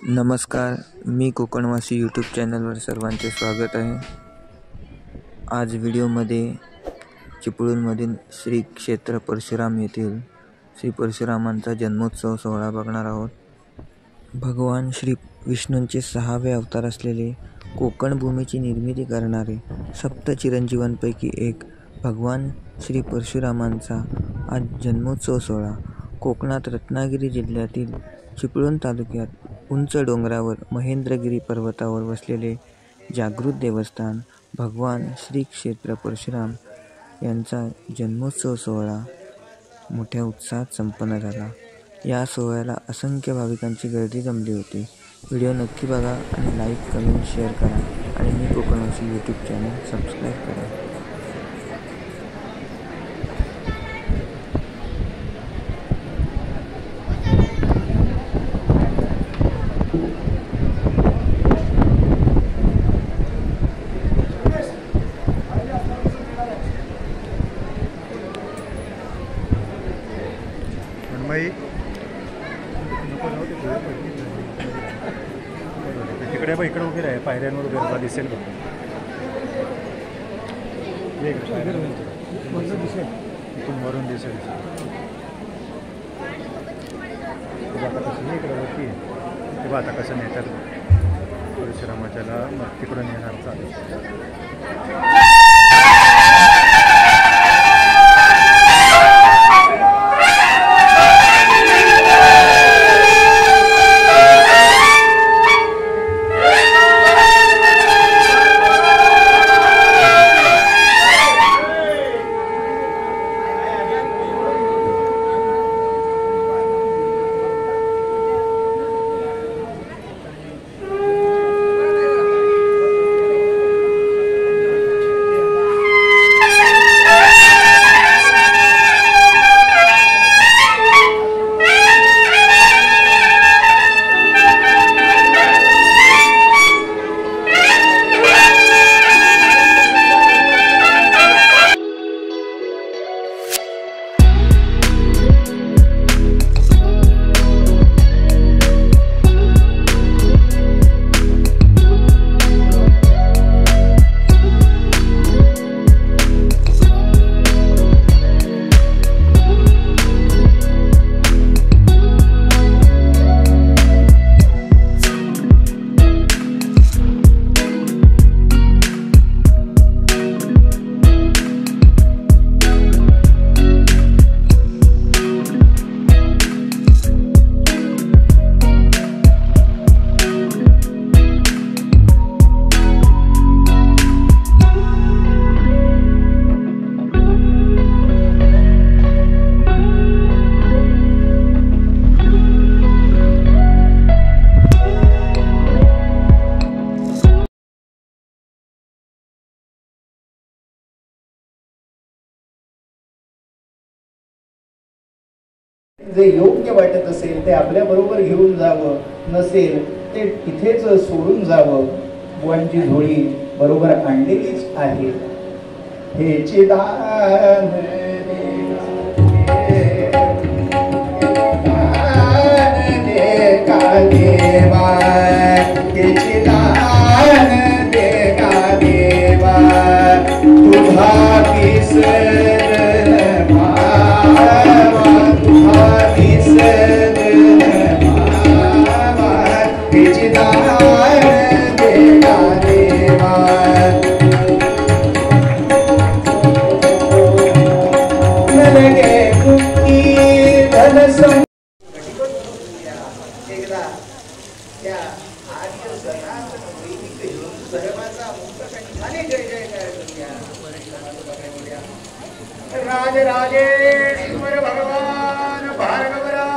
नमस्कार, मी कोकणवासी यूट्यूब चॅनलवर सर्वांचे स्वागत आहे। आज व्हिडिओमध्ये चिपळूणमधील श्री क्षेत्र परशुराम येथील श्री परशुरामांचा जन्मोत्सव सोहळा बघणार आहोत। भगवान श्री विष्णूंचे 6वे अवतार असलेले कोकण भूमीची निर्मिती करणारे सप्त चिरंजीवांपैकी एक भगवान श्री परशुरामांचा आज जन्मोत्सव सोहळा कोकणात रत्नागिरी जिल्ह्यातील चिपळूण तालुक्यात उंच डोंगरावर महेंद्रगिरी पर्वतावर वसलेले जागृत देवस्थान भगवान श्री क्षेत्र परशुराम यांचा जन्मोत्सव सोहळा मोठ्या उत्साहात संपन्न झाला। या सोहळ्याला असंख्य भाविकांची गर्दी जमली होती। व्हिडिओ नक्की बघा आणि लाईक, कमेंट, शेअर करा आणि मी कोकणवासी यूट्यूब चॅनल सबस्क्राईब करा। तिकडे बघ, इकडे उभी राहा, पायऱ्यांवर उभी राहा, दिसेल बघ, इथून वरून दिसेल। आता कसं इकडे वरती तेव्हा आता कसं नेतात परशुरामाच्याला मग तिकडून येणार चालेल। जे योग्य वाटत असेल ते आपल्या बरोबर घेऊन जावं, नसेल ते इथेच सोडून जावं। बुवांची झोळी बरोबर आणलेलीच आहे। हेची दान दे का देवा, हेची दान दे का देवा, तुझा विसर राज राजेश्वर भगवान भार्गवराज